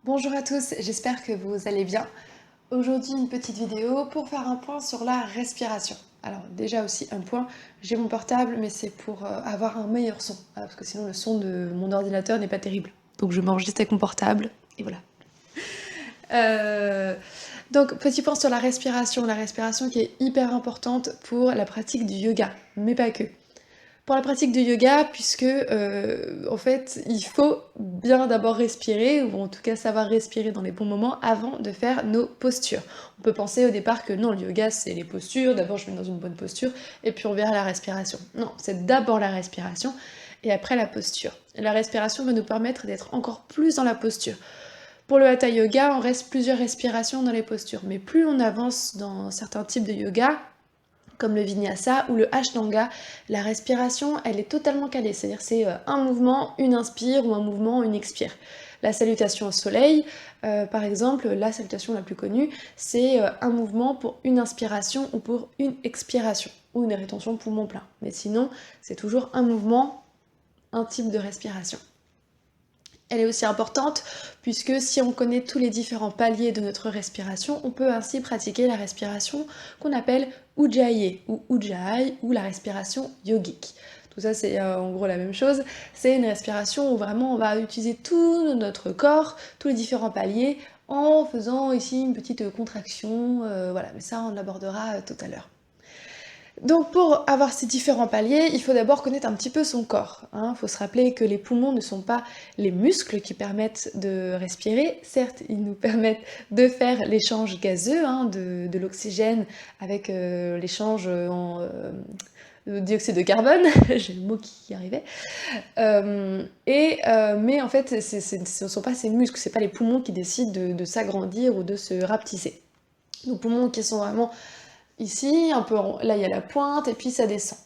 Bonjour à tous, j'espère que vous allez bien. Aujourd'hui, une petite vidéo pour faire un point sur la respiration. Alors déjà aussi un point, j'ai mon portable mais c'est pour avoir un meilleur son, parce que sinon le son de mon ordinateur n'est pas terrible. Donc je m'enregistre avec mon portable et voilà. Euh, donc petit point sur la respiration qui est hyper importante pour la pratique du yoga, mais pas que. Pour la pratique du yoga, puisque en fait, il faut bien d'abord respirer, ou en tout cas savoir respirer dans les bons moments avant de faire nos postures. On peut penser au départ que non, le yoga c'est les postures, d'abord je me mets dans une bonne posture, et puis on verra la respiration. Non, c'est d'abord la respiration, et après la posture. Et la respiration va nous permettre d'être encore plus dans la posture. Pour le hatha yoga, on reste plusieurs respirations dans les postures, mais plus on avance dans certains types de yoga, comme le vinyasa ou le ashtanga, la respiration, elle est totalement calée. C'est-à-dire c'est un mouvement, une inspire ou un mouvement, une expire. La salutation au soleil, par exemple, la salutation la plus connue, c'est un mouvement pour une inspiration ou pour une expiration, ou une rétention poumon plein. Mais sinon, c'est toujours un mouvement, un type de respiration. Elle est aussi importante puisque si on connaît tous les différents paliers de notre respiration, on peut ainsi pratiquer la respiration qu'on appelle Ujjayi ou Ujjayi ou la respiration yogique. Tout ça c'est en gros la même chose, c'est une respiration où vraiment on va utiliser tout notre corps, tous les différents paliers en faisant ici une petite contraction, voilà, mais ça on l'abordera tout à l'heure. Donc pour avoir ces différents paliers, il faut d'abord connaître un petit peu son corps. Il faut se rappeler que les poumons ne sont pas les muscles qui permettent de respirer. Certes, ils nous permettent de faire l'échange gazeux de l'oxygène avec l'échange en dioxyde de carbone. J'ai le mot qui arrivait. Mais en fait, ce ne sont pas ces muscles, c'est pas les poumons qui décident de s'agrandir ou de se rapetisser. Nos poumons qui sont vraiment ici, un peu là il y a la pointe et puis ça descend.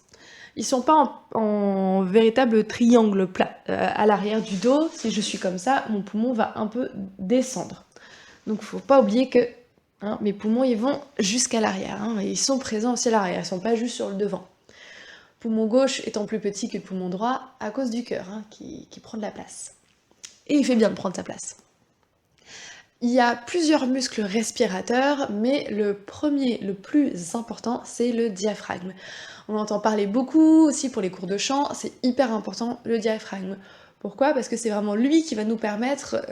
Ils sont pas en véritable triangle plat. À l'arrière du dos, si je suis comme ça, mon poumon va un peu descendre. Donc faut pas oublier que mes poumons ils vont jusqu'à l'arrière. Ils sont présents aussi à l'arrière, ils sont pas juste sur le devant. Poumon gauche étant plus petit que le poumon droit à cause du cœur qui prend de la place. Et il fait bien de prendre sa place. Il y a plusieurs muscles respirateurs, mais le premier, le plus important, c'est le diaphragme. On entend parler beaucoup aussi pour les cours de chant, c'est hyper important le diaphragme. Pourquoi? Parce que c'est vraiment lui qui va nous permettre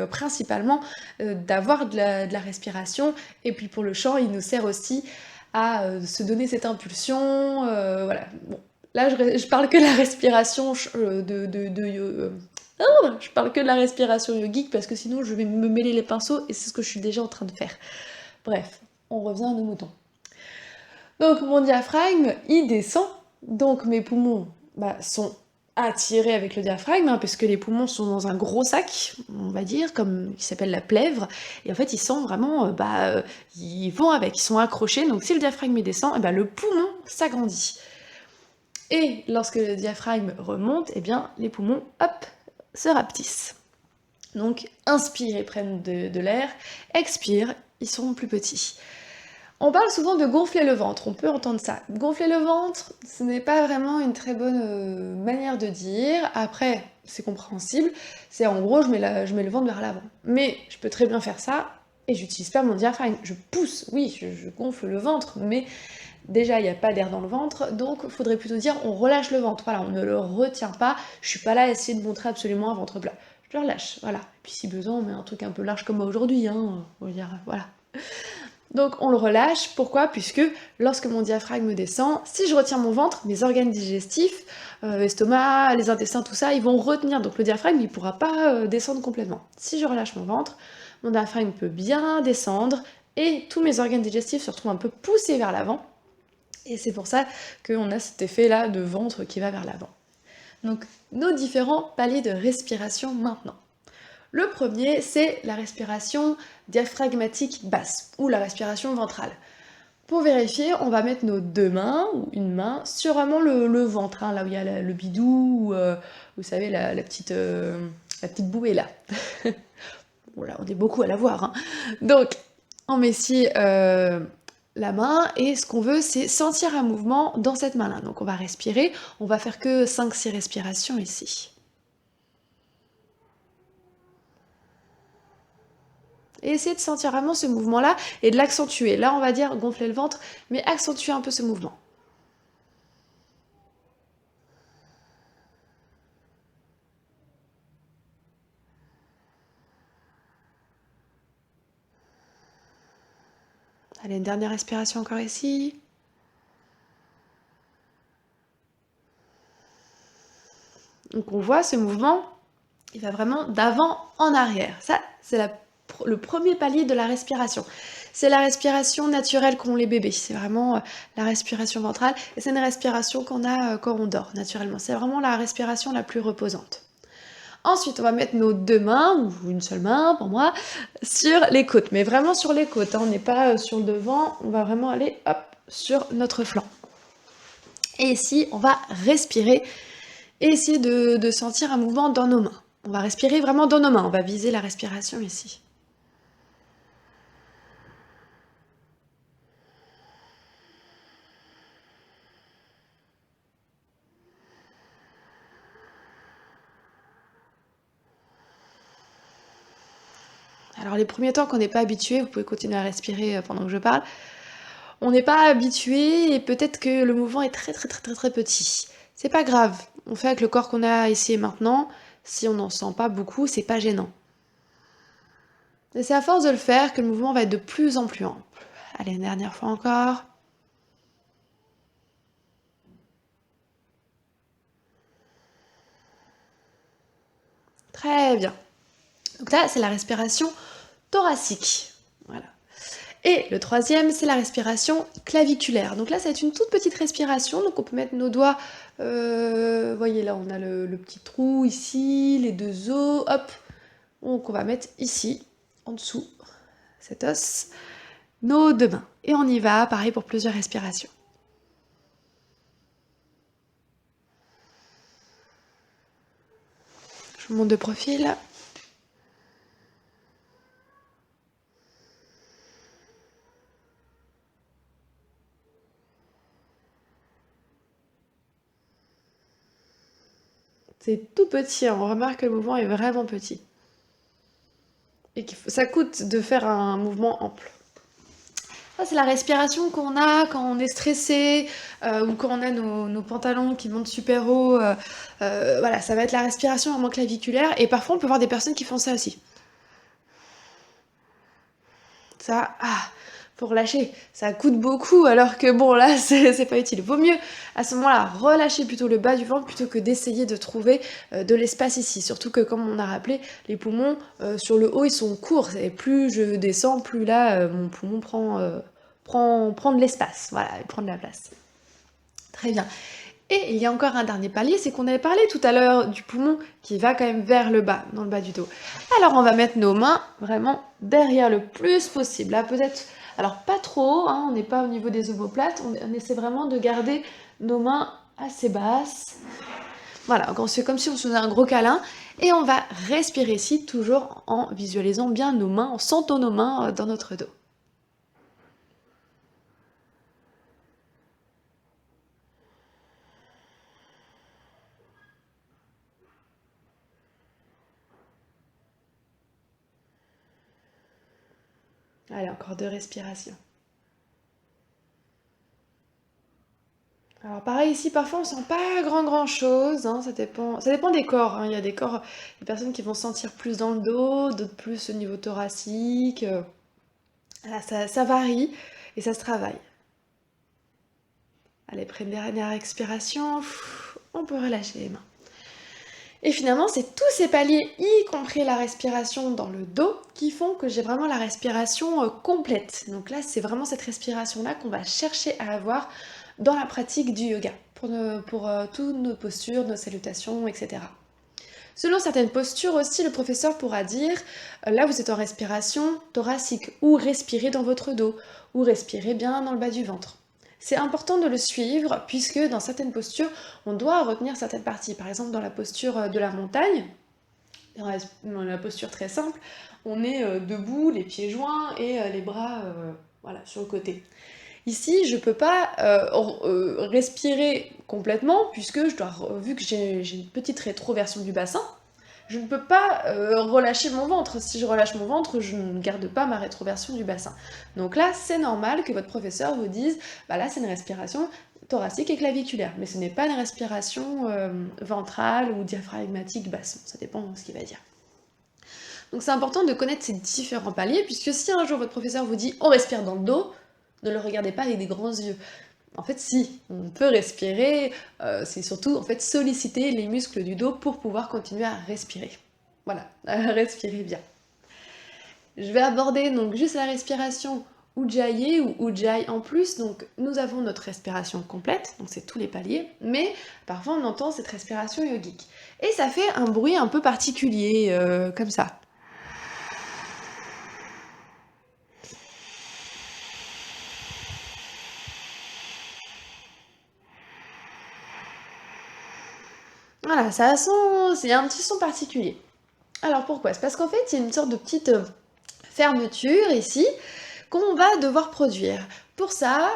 principalement d'avoir de la respiration, et puis pour le chant, il nous sert aussi à se donner cette impulsion, voilà. Bon, là je parle que de la respiration je parle que de la respiration yogique parce que sinon je vais me mêler les pinceaux et c'est ce que je suis déjà en train de faire. Bref, on revient à nos moutons. Donc mon diaphragme, il descend, donc mes poumons sont attirés avec le diaphragme, puisque les poumons sont dans un gros sac, on va dire, comme qui s'appelle la plèvre, et en fait ils sont vraiment, ils vont avec, ils sont accrochés, donc si le diaphragme descend, le poumon s'agrandit. Et lorsque le diaphragme remonte, les poumons, hop, se rapetissent. Donc inspire, ils prennent de l'air, expire, ils sont plus petits. On parle souvent de gonfler le ventre, on peut entendre ça. Gonfler le ventre, ce n'est pas vraiment une très bonne manière de dire. Après, c'est compréhensible, c'est en gros je mets le ventre vers l'avant. Mais je peux très bien faire ça et j'utilise pas mon diaphragme. Je pousse, oui, je gonfle le ventre, mais déjà il n'y a pas d'air dans le ventre, donc il faudrait plutôt dire on relâche le ventre. Voilà, on ne le retient pas. Je suis pas là à essayer de montrer absolument un ventre plat. Je le relâche, voilà. Puis si besoin, on met un truc un peu large comme aujourd'hui, on va dire, voilà. Donc on le relâche, pourquoi? Puisque lorsque mon diaphragme descend, si je retiens mon ventre, mes organes digestifs, l'estomac, les intestins, tout ça, ils vont retenir, donc le diaphragme il pourra pas descendre complètement. Si je relâche mon diaphragme peut bien descendre, et tous mes organes digestifs se retrouvent un peu poussés vers l'avant, et c'est pour ça qu'on a cet effet là de ventre qui va vers l'avant. Donc nos différents paliers de respiration maintenant. Le premier, c'est la respiration diaphragmatique basse, ou la respiration ventrale. Pour vérifier, on va mettre nos deux mains, ou une main, sur vraiment le ventre, là où il y a le bidou, vous savez, la petite bouée là. Voilà, on est beaucoup à la voir. Donc, on met ici la main, et ce qu'on veut, c'est sentir un mouvement dans cette main-là. Donc on va respirer, on va faire que 5-6 respirations ici. Et essayez de sentir vraiment ce mouvement-là et de l'accentuer. Là, on va dire gonfler le ventre, mais accentuer un peu ce mouvement. Allez, une dernière respiration encore ici. Donc on voit ce mouvement, il va vraiment d'avant en arrière. Ça, c'est le premier palier de la respiration. C'est la respiration naturelle qu'ont les bébés. C'est vraiment la respiration ventrale. Et c'est une respiration qu'on a quand on dort, naturellement. C'est vraiment la respiration la plus reposante. Ensuite, on va mettre nos deux mains, ou une seule main pour moi, sur les côtes. Mais vraiment sur les côtes, hein. On n'est pas sur le devant, on va vraiment aller hop, sur notre flanc. Et ici, on va respirer et essayer de sentir un mouvement dans nos mains. On va respirer vraiment dans nos mains, on va viser la respiration ici. Alors les premiers temps qu'on n'est pas habitué, vous pouvez continuer à respirer pendant que je parle, on n'est pas habitué et peut-être que le mouvement est très petit. C'est pas grave, on fait avec le corps qu'on a ici et maintenant, si on n'en sent pas beaucoup, c'est pas gênant. Et c'est à force de le faire que le mouvement va être de plus en plus ample. Allez, une dernière fois encore. Très bien. Donc là, c'est la respiration thoracique. Voilà. Et le troisième, c'est la respiration claviculaire. Donc là, ça va être une toute petite respiration. Donc on peut mettre nos doigts, voyez là, on a le petit trou ici, les deux os, hop. Donc on va mettre ici, en dessous, cet os, nos deux mains. Et on y va, pareil pour plusieurs respirations. Je vous montre de profil. C'est tout petit, hein. On remarque que le mouvement est vraiment petit. Et ça coûte de faire un mouvement ample. Ça, c'est la respiration qu'on a quand on est stressé ou quand on a nos pantalons qui montent super haut. Voilà, ça va être la respiration vraiment claviculaire. Et parfois, on peut voir des personnes qui font ça aussi. Ça, faut relâcher. Ça coûte beaucoup, alors que bon, là, c'est pas utile. Vaut mieux, à ce moment-là, relâcher plutôt le bas du ventre plutôt que d'essayer de trouver de l'espace ici. Surtout que, comme on a rappelé, les poumons, sur le haut, ils sont courts. Et plus je descends, plus là, mon poumon prend de l'espace. Voilà, il prend de la place. Très bien. Et il y a encore un dernier palier, c'est qu'on avait parlé tout à l'heure du poumon qui va quand même vers le bas, dans le bas du dos. Alors on va mettre nos mains vraiment derrière le plus possible. Là peut-être, alors pas trop, hein, on n'est pas au niveau des omoplates, on essaie vraiment de garder nos mains assez basses. Voilà, on fait comme si on se faisait un gros câlin. Et on va respirer ici, toujours en visualisant bien nos mains, en sentant nos mains dans notre dos. Allez, encore 2 respirations. Alors pareil ici, parfois on sent pas grand chose, hein, ça dépend des corps, hein. Il y a des corps, des personnes qui vont sentir plus dans le dos, d'autres plus au niveau thoracique. Voilà, ça varie et ça se travaille. Allez, prenez une dernière expiration, on peut relâcher les mains. Et finalement, c'est tous ces paliers, y compris la respiration dans le dos, qui font que j'ai vraiment la respiration complète. Donc là, c'est vraiment cette respiration-là qu'on va chercher à avoir dans la pratique du yoga, pour toutes nos postures, nos salutations, etc. Selon certaines postures aussi, le professeur pourra dire, là vous êtes en respiration thoracique, ou respirez dans votre dos, ou respirez bien dans le bas du ventre. C'est important de le suivre, puisque dans certaines postures, on doit retenir certaines parties. Par exemple, dans la posture de la montagne, dans la posture très simple, on est debout, les pieds joints et les bras voilà, sur le côté. Ici, je peux pas respirer complètement, puisque vu que j'ai une petite rétroversion du bassin, Je ne peux pas relâcher mon ventre. Si je relâche mon ventre, je ne garde pas ma rétroversion du bassin. Donc là, c'est normal que votre professeur vous dise, bah là, c'est une respiration thoracique et claviculaire, mais ce n'est pas une respiration ventrale ou diaphragmatique basse. Ça dépend de ce qu'il va dire. Donc c'est important de connaître ces différents paliers, puisque si un jour votre professeur vous dit on respire dans le dos, ne le regardez pas avec des grands yeux. En fait, si, on peut respirer, c'est surtout en fait solliciter les muscles du dos pour pouvoir continuer à respirer. Voilà, à respirer bien. Je vais aborder donc juste la respiration Ujjayi ou Ujjayi en plus. Donc nous avons notre respiration complète, donc c'est tous les paliers, mais parfois on entend cette respiration yogique. Et ça fait un bruit un peu particulier, comme ça. Voilà, ça a c'est un petit son particulier. Alors pourquoi? C'est parce qu'en fait, il y a une sorte de petite fermeture ici qu'on va devoir produire. Pour ça,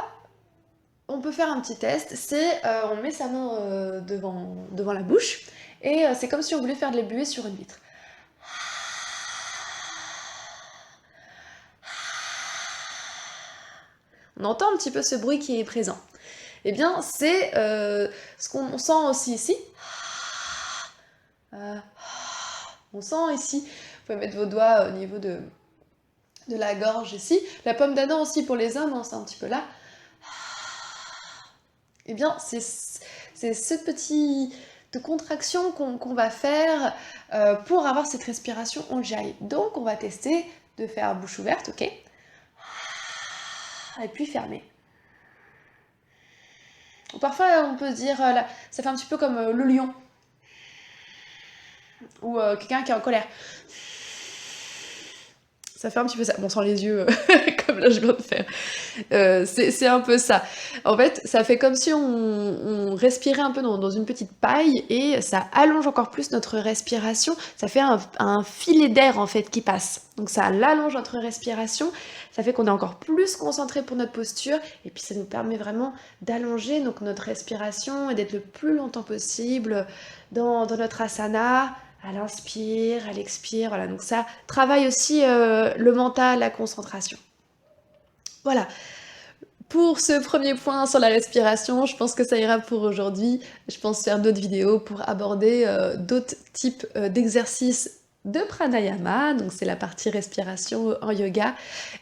on peut faire un petit test, c'est on met sa main devant la bouche, et c'est comme si on voulait faire de la buée sur une vitre. On entend un petit peu ce bruit qui est présent. Eh bien, c'est ce qu'on sent aussi ici. On sent ici, vous pouvez mettre vos doigts au niveau de la gorge ici. La pomme d'Adam aussi pour les hommes, hein, c'est un petit peu là. Eh bien, c'est ce petit de contraction qu'on va faire pour avoir cette respiration Ujjayi. Donc, on va tester de faire bouche ouverte, ok? Et puis fermer. Ou parfois, on peut se dire, là, ça fait un petit peu comme le lion. Ou quelqu'un qui est en colère. Ça fait un petit peu ça. Bon, sans les yeux, comme là je viens de faire. C'est un peu ça. En fait, ça fait comme si on respirait un peu dans une petite paille, et ça allonge encore plus notre respiration. Ça fait un filet d'air en fait qui passe. Donc ça allonge notre respiration. Ça fait qu'on est encore plus concentré pour notre posture. Et puis ça nous permet vraiment d'allonger donc notre respiration et d'être le plus longtemps possible dans notre asana. À l'inspire, à l'expire, voilà, donc ça travaille aussi le mental, la concentration. Voilà, pour ce premier point sur la respiration, je pense que ça ira pour aujourd'hui. Je pense faire d'autres vidéos pour aborder d'autres types d'exercices de pranayama, donc c'est la partie respiration en yoga,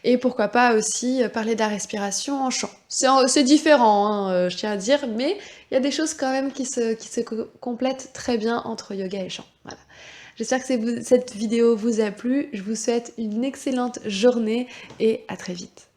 et pourquoi pas aussi parler de la respiration en chant. C'est différent, hein, je tiens à dire, mais il y a des choses quand même qui se complètent très bien entre yoga et chant. Voilà. J'espère que cette vidéo vous a plu, je vous souhaite une excellente journée et à très vite.